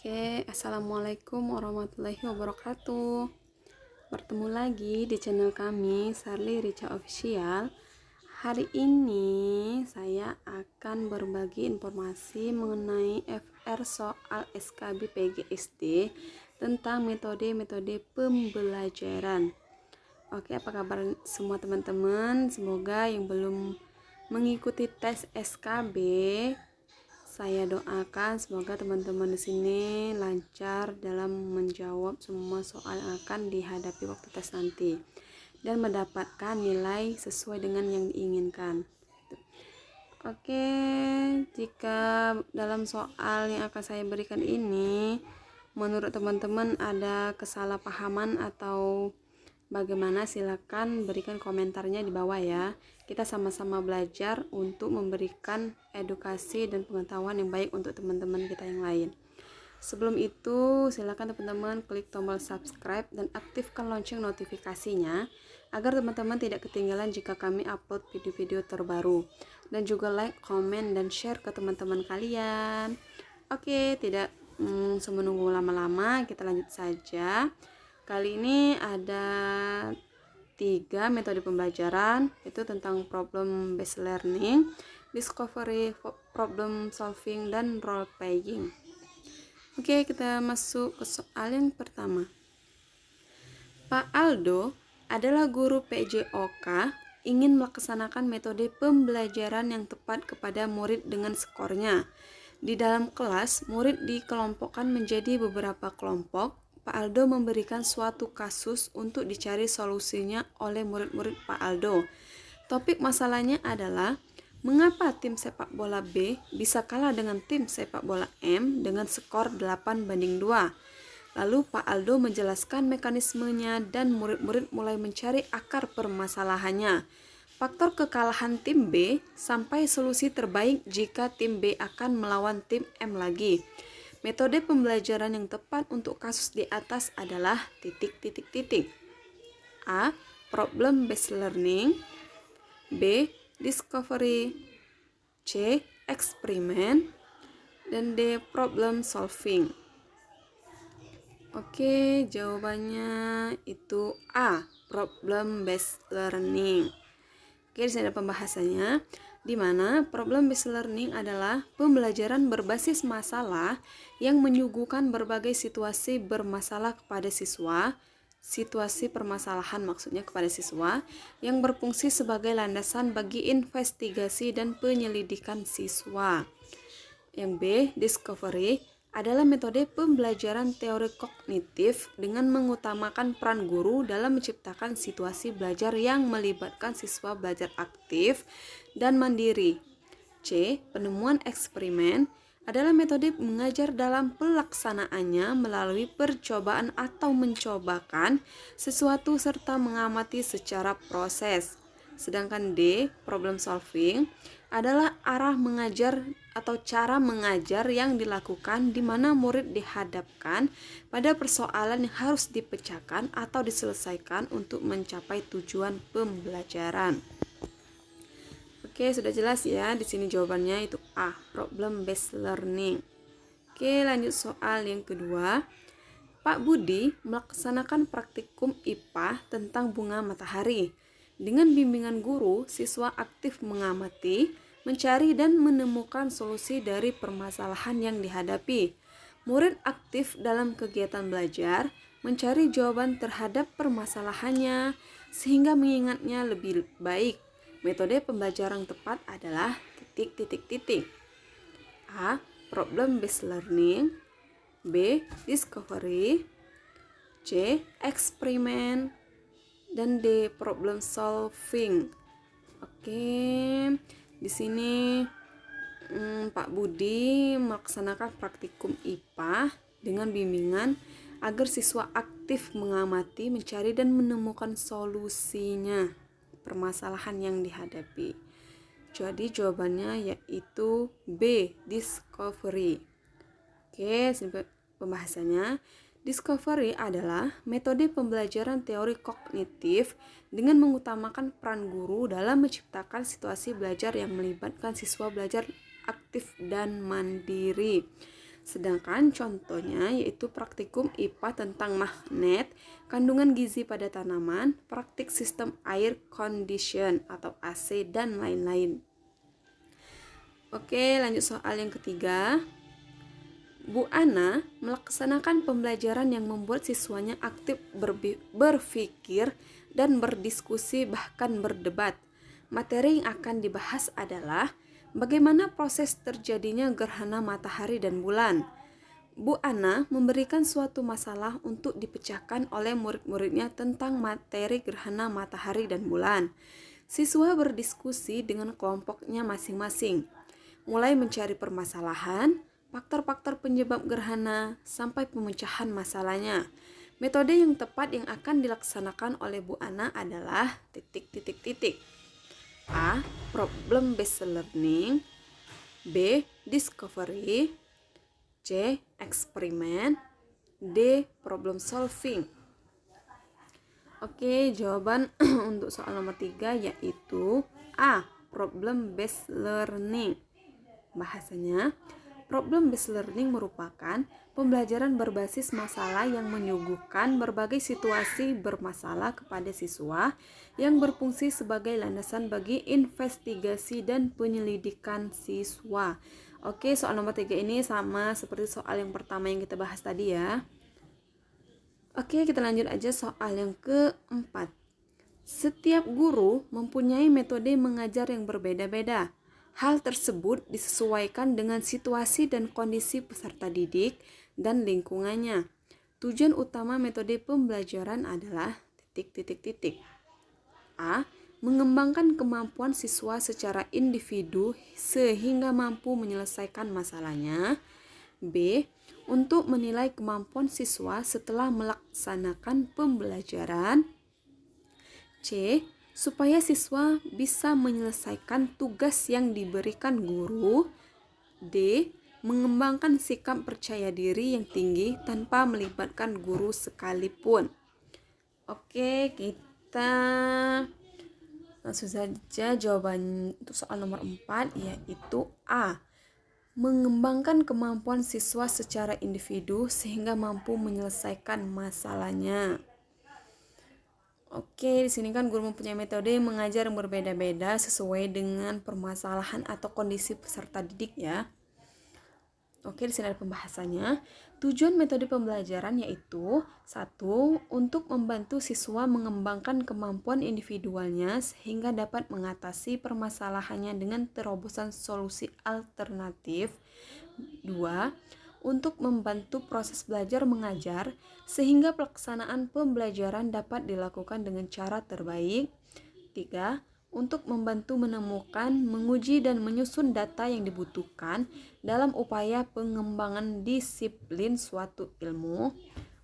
Oke, assalamualaikum warahmatullahi wabarakatuh. Bertemu lagi di channel kami, Sarli Rica Official. Hari ini saya akan berbagi informasi mengenai FR soal SKB PGSD tentang metode-metode pembelajaran. Oke, apa kabar semua teman-teman? Semoga yang belum mengikuti tes SKB, saya doakan semoga teman-teman di sini lancar dalam menjawab semua soal yang akan dihadapi waktu tes nanti dan mendapatkan nilai sesuai dengan yang diinginkan. Oke, jika dalam soal yang akan saya berikan ini menurut teman-teman ada kesalahpahaman atau bagaimana, silakan berikan komentarnya di bawah ya. Kita sama-sama belajar untuk memberikan edukasi dan pengetahuan yang baik untuk teman-teman kita yang lain. Sebelum itu, silakan teman-teman klik tombol subscribe dan aktifkan lonceng notifikasinya agar teman-teman tidak ketinggalan jika kami upload video-video terbaru. Dan juga like, komen, dan share ke teman-teman kalian. Oke, tidak semenunggu lama-lama, kita lanjut saja. Kali ini ada 3 metode pembelajaran, itu tentang problem based learning, discovery, problem solving, dan role playing. Oke, kita masuk ke soal yang pertama. Pak Aldo adalah guru PJOK, ingin melaksanakan metode pembelajaran yang tepat kepada murid dengan skornya. Di dalam kelas, murid dikelompokkan menjadi beberapa kelompok. Pak Aldo memberikan suatu kasus untuk dicari solusinya oleh murid-murid Pak Aldo. Topik masalahnya adalah mengapa tim sepak bola B bisa kalah dengan tim sepak bola M dengan skor 8-2. Lalu Pak Aldo menjelaskan mekanismenya dan murid-murid mulai mencari akar permasalahannya. Faktor kekalahan tim B sampai solusi terbaik jika tim B akan melawan tim M lagi. Metode pembelajaran yang tepat untuk kasus di atas adalah A. Problem based learning, B. Discovery, C. Eksperimen, dan D. Problem solving. Oke, jawabannya itu A. Problem based learning. Oke, di sini ada pembahasannya, di mana problem based learning adalah pembelajaran berbasis masalah yang menyuguhkan berbagai situasi bermasalah kepada siswa, situasi permasalahan maksudnya kepada siswa, yang berfungsi sebagai landasan bagi investigasi dan penyelidikan siswa. Yang B, discovery, adalah metode pembelajaran teori kognitif dengan mengutamakan peran guru dalam menciptakan situasi belajar yang melibatkan siswa belajar aktif dan mandiri. C. Penemuan eksperimen adalah metode mengajar dalam pelaksanaannya melalui percobaan atau mencobakan sesuatu serta mengamati secara proses. Sedangkan D. Problem solving adalah arah mengajar atau cara mengajar yang dilakukan di mana murid dihadapkan pada persoalan yang harus dipecahkan atau diselesaikan untuk mencapai tujuan pembelajaran. Oke, sudah jelas ya. Di sini jawabannya itu A, problem based learning. Oke, lanjut soal yang kedua. Pak Budi melaksanakan praktikum IPA tentang bunga matahari. Dengan bimbingan guru, siswa aktif mengamati, mencari dan menemukan solusi dari permasalahan yang dihadapi. Murid aktif dalam kegiatan belajar, mencari jawaban terhadap permasalahannya sehingga mengingatnya lebih baik. Metode pembelajaran tepat adalah A. Problem based learning, B. Discovery, C. Eksperimen, dan D. Problem solving. Oke, di sini Pak Budi melaksanakan praktikum IPA dengan bimbingan agar siswa aktif mengamati, mencari dan menemukan solusinya permasalahan yang dihadapi. Jadi jawabannya yaitu B, discovery. Oke, pembahasannya. Discovery adalah metode pembelajaran teori kognitif dengan mengutamakan peran guru dalam menciptakan situasi belajar yang melibatkan siswa belajar aktif dan mandiri. Sedangkan contohnya yaitu praktikum IPA tentang magnet, kandungan gizi pada tanaman, praktik sistem air condition atau AC, dan lain-lain. Oke, lanjut soal yang ketiga. Bu Ana melaksanakan pembelajaran yang membuat siswanya aktif berpikir dan berdiskusi bahkan berdebat. Materi yang akan dibahas adalah bagaimana proses terjadinya gerhana matahari dan bulan. Bu Ana memberikan suatu masalah untuk dipecahkan oleh murid-muridnya tentang materi gerhana matahari dan bulan. Siswa berdiskusi dengan kelompoknya masing-masing, mulai mencari permasalahan, faktor-faktor penyebab gerhana, sampai pemecahan masalahnya. Metode yang tepat yang akan dilaksanakan oleh Bu Ana adalah titik-titik-titik. A. Problem based learning. B. Discovery. C. Eksperimen. D. Problem solving. Oke, jawaban untuk soal nomor 3 yaitu A. Problem based learning. Bahasanya, problem based learning merupakan pembelajaran berbasis masalah yang menyuguhkan berbagai situasi bermasalah kepada siswa yang berfungsi sebagai landasan bagi investigasi dan penyelidikan siswa. Oke, soal nomor 3 ini sama seperti soal yang pertama yang kita bahas tadi ya. Oke, kita lanjut aja soal yang keempat. Setiap guru mempunyai metode mengajar yang berbeda-beda. Hal tersebut disesuaikan dengan situasi dan kondisi peserta didik dan lingkungannya. Tujuan utama metode pembelajaran adalah titik-titik-titik. A. Mengembangkan kemampuan siswa secara individu sehingga mampu menyelesaikan masalahnya. B. Untuk menilai kemampuan siswa setelah melaksanakan pembelajaran. C. Supaya siswa bisa menyelesaikan tugas yang diberikan guru. D. Mengembangkan sikap percaya diri yang tinggi tanpa melibatkan guru sekalipun. Oke, kita langsung saja jawaban untuk soal nomor 4 yaitu A. Mengembangkan kemampuan siswa secara individu sehingga mampu menyelesaikan masalahnya. Oke, di sini kan guru mempunyai metode mengajar yang berbeda-beda sesuai dengan permasalahan atau kondisi peserta didik ya. Oke, di sini ada pembahasannya. Tujuan metode pembelajaran yaitu 1. Untuk membantu siswa mengembangkan kemampuan individualnya sehingga dapat mengatasi permasalahannya dengan terobosan solusi alternatif. 2. Untuk membantu proses belajar mengajar sehingga pelaksanaan pembelajaran dapat dilakukan dengan cara terbaik. 3. Untuk membantu menemukan, menguji, dan menyusun data yang dibutuhkan dalam upaya pengembangan disiplin suatu ilmu.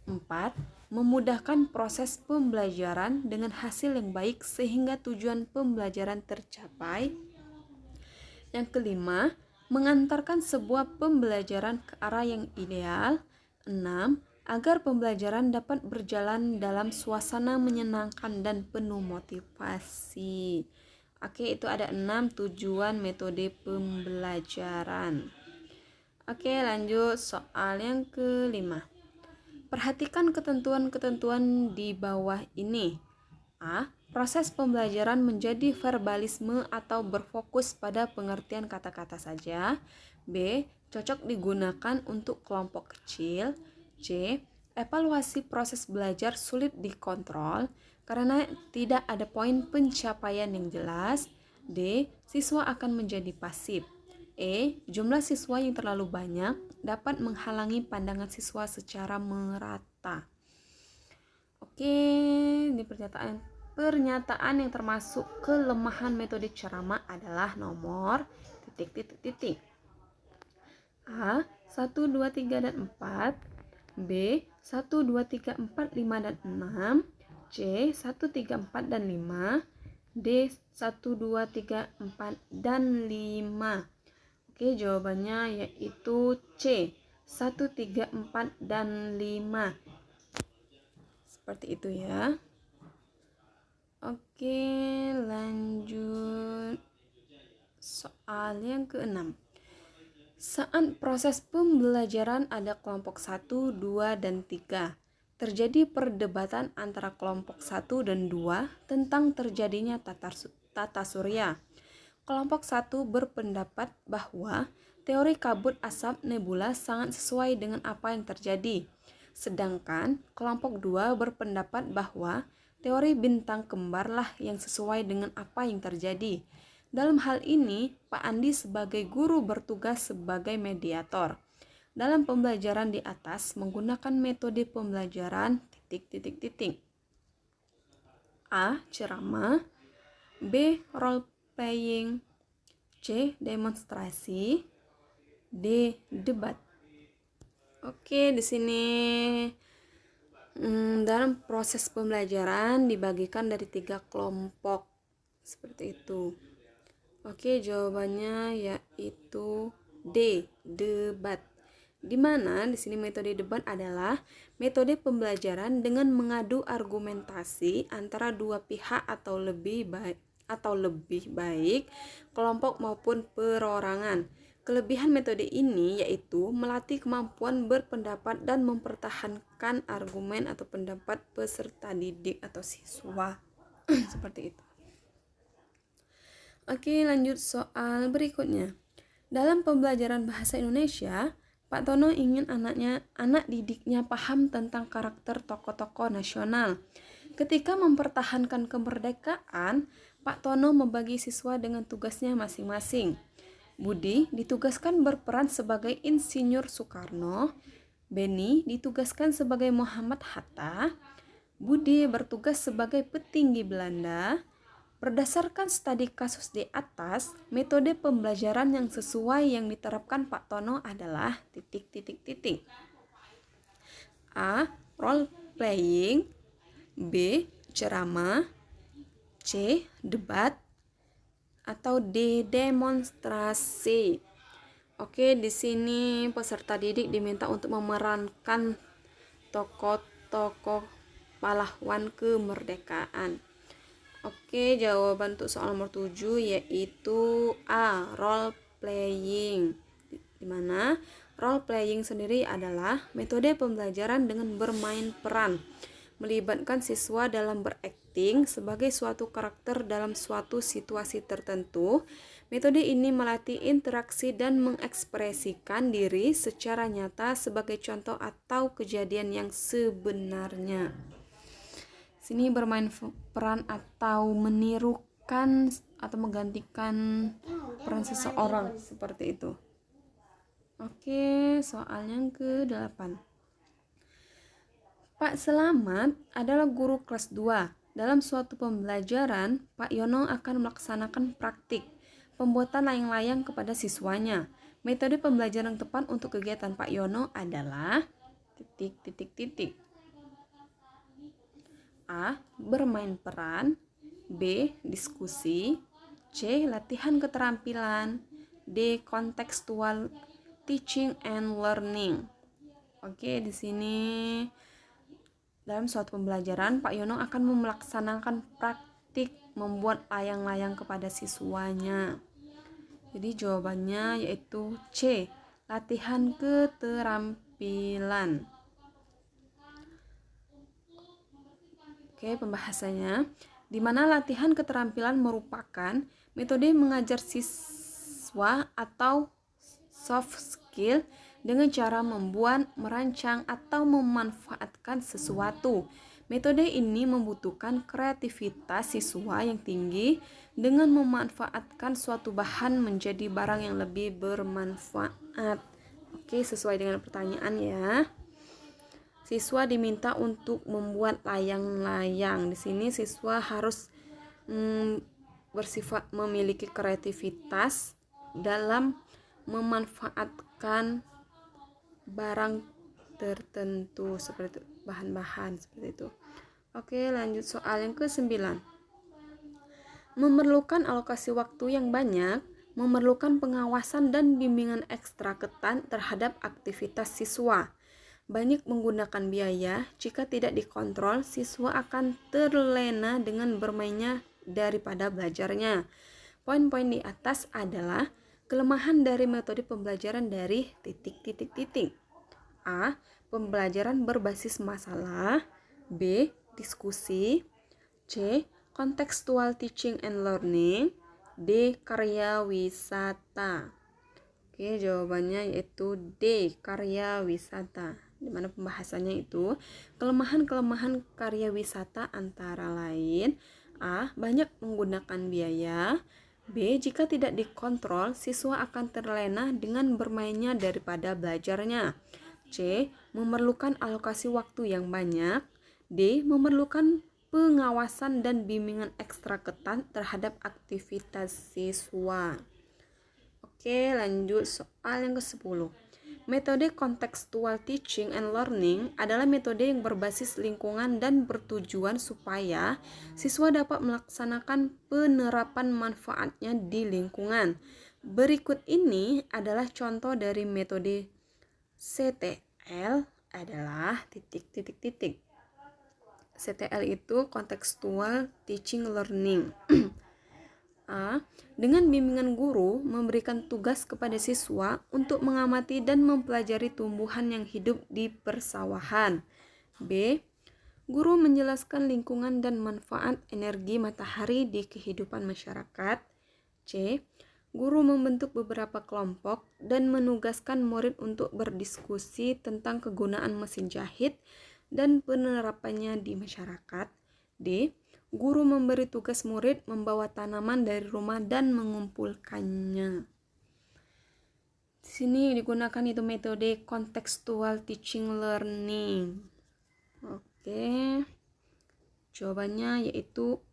4. Memudahkan proses pembelajaran dengan hasil yang baik sehingga tujuan pembelajaran tercapai. Yang kelima, mengantarkan sebuah pembelajaran ke arah yang ideal. 6. Agar pembelajaran dapat berjalan dalam suasana menyenangkan dan penuh motivasi. Oke, itu ada 6 tujuan metode pembelajaran. Oke, lanjut soal yang kelima. Perhatikan ketentuan-ketentuan di bawah ini. A. Proses pembelajaran menjadi verbalisme atau berfokus pada pengertian kata-kata saja. B. Cocok digunakan untuk kelompok kecil. C. Evaluasi proses belajar sulit dikontrol karena tidak ada poin pencapaian yang jelas. D. Siswa akan menjadi pasif. E. Jumlah siswa yang terlalu banyak dapat menghalangi pandangan siswa secara merata. Oke, ini pernyataan yang termasuk kelemahan metode ceramah adalah nomor titik-titik-titik. A. 1, 2, 3, dan 4. B. 1, 2, 3, 4, 5, dan 6. C. 1, 3, 4, dan 5. D. 1, 2, 3, 4, dan 5. Oke, jawabannya yaitu C. 1, 3, 4, dan 5. Seperti itu ya. Oke, lanjut soal yang keenam. Saat proses pembelajaran ada kelompok 1, 2, dan 3. Terjadi perdebatan antara kelompok 1 dan 2 tentang terjadinya tata surya. Kelompok 1 berpendapat bahwa teori kabut asap nebula sangat sesuai dengan apa yang terjadi. Sedangkan kelompok 2 berpendapat bahwa teori bintang kembarlah yang sesuai dengan apa yang terjadi. Dalam hal ini, Pak Andi sebagai guru bertugas sebagai mediator. Dalam pembelajaran di atas menggunakan metode pembelajaran ... A. Ceramah, B. Role playing, C. Demonstrasi, D. Debat. Oke, di sini dalam proses pembelajaran dibagikan dari 3 kelompok seperti itu. Oke, jawabannya yaitu D, debat. Di mana di sini metode debat adalah metode pembelajaran dengan mengadu argumentasi antara dua pihak atau lebih baik kelompok maupun perorangan. Kelebihan metode ini yaitu melatih kemampuan berpendapat dan mempertahankan argumen atau pendapat peserta didik atau siswa. Seperti itu. Oke, lanjut soal berikutnya. Dalam pembelajaran bahasa Indonesia, Pak Tono ingin anak didiknya paham tentang karakter tokoh-tokoh nasional. Ketika mempertahankan kemerdekaan, Pak Tono membagi siswa dengan tugasnya masing-masing. Budi ditugaskan berperan sebagai Insinyur Soekarno, Beni ditugaskan sebagai Muhammad Hatta, Budi bertugas sebagai petinggi Belanda. Berdasarkan studi kasus di atas, metode pembelajaran yang sesuai yang diterapkan Pak Tono adalah ... A. Role playing, B. Ceramah, C. Debat, atau D. Demonstrasi. Oke, di sini peserta didik diminta untuk memerankan tokoh-tokoh pahlawan kemerdekaan. Oke, jawaban untuk soal nomor 7 yaitu A. Role playing. Di mana role playing sendiri adalah metode pembelajaran dengan bermain peran, melibatkan siswa dalam berakting sebagai suatu karakter dalam suatu situasi tertentu. Metode ini melatih interaksi dan mengekspresikan diri secara nyata sebagai contoh atau kejadian yang sebenarnya. Sini bermain peran atau menirukan atau menggantikan peran seseorang seperti itu. Oke, soal yang ke-8. Pak Selamat adalah guru kelas 2. Dalam suatu pembelajaran, Pak Yono akan melaksanakan praktik pembuatan layang-layang kepada siswanya. Metode pembelajaran tepat untuk kegiatan Pak Yono adalah ... A. Bermain peran, B. Diskusi, C. Latihan keterampilan, D. Contextual teaching and learning. Oke, di sini dalam suatu pembelajaran Pak Yono akan melaksanakan praktik membuat layang-layang kepada siswanya. Jadi jawabannya yaitu C. Latihan keterampilan. Oke, pembahasannya, di mana latihan keterampilan merupakan metode mengajar siswa atau soft skill dengan cara membuat, merancang, atau memanfaatkan sesuatu. Metode ini membutuhkan kreativitas siswa yang tinggi dengan memanfaatkan suatu bahan menjadi barang yang lebih bermanfaat. Oke, sesuai dengan pertanyaan ya. Siswa diminta untuk membuat layang-layang. Di sini siswa harus bersifat memiliki kreativitas dalam memanfaatkan barang tertentu seperti itu, bahan-bahan seperti itu. Oke, lanjut soal yang ke-9. Memerlukan alokasi waktu yang banyak, memerlukan pengawasan dan bimbingan ekstra ketat terhadap aktivitas siswa. Banyak menggunakan biaya, jika tidak dikontrol, siswa akan terlena dengan bermainnya daripada belajarnya. Poin-poin di atas adalah Kelemahan dari metode pembelajaran dari titik-titik-titik. A. Pembelajaran berbasis masalah. B. Diskusi. C. Contextual teaching and learning. D. Karya wisata. Oke, jawabannya yaitu D. Karya wisata. Di mana pembahasannya itu kelemahan-kelemahan karya wisata antara lain A. Banyak menggunakan biaya. B. Jika tidak dikontrol, siswa akan terlena dengan bermainnya daripada belajarnya. C. Memerlukan alokasi waktu yang banyak. D. Memerlukan pengawasan dan bimbingan ekstra ketat terhadap aktivitas siswa. Oke, lanjut soal yang ke-10. Metode contextual teaching and learning adalah metode yang berbasis lingkungan dan bertujuan supaya siswa dapat melaksanakan penerapan manfaatnya di lingkungan. Berikut ini adalah contoh dari metode CTL adalah titik-titik-titik. CTL itu contextual teaching learning. A. Dengan bimbingan guru memberikan tugas kepada siswa untuk mengamati dan mempelajari tumbuhan yang hidup di persawahan. B. Guru menjelaskan lingkungan dan manfaat energi matahari di kehidupan masyarakat. C. Guru membentuk beberapa kelompok dan menugaskan murid untuk berdiskusi tentang kegunaan mesin jahit dan penerapannya di masyarakat. D. Guru memberi tugas murid membawa tanaman dari rumah dan mengumpulkannya. Di sini digunakan itu metode contextual teaching learning. Oke. Jawabannya yaitu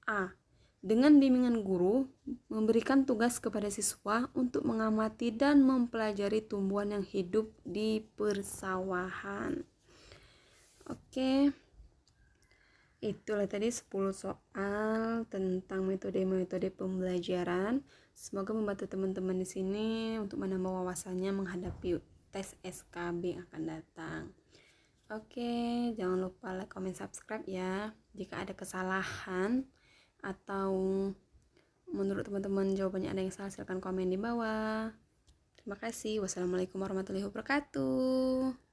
A. Dengan bimbingan guru memberikan tugas kepada siswa untuk mengamati dan mempelajari tumbuhan yang hidup di persawahan. Oke. Itulah tadi 10 soal tentang metode-metode pembelajaran. Semoga membantu teman-teman di sini untuk menambah wawasannya menghadapi tes SKB yang akan datang. Oke, jangan lupa like, comment, subscribe ya. Jika ada kesalahan atau menurut teman-teman jawabannya ada yang salah, silahkan komen di bawah. Terima kasih. Wassalamualaikum warahmatullahi wabarakatuh.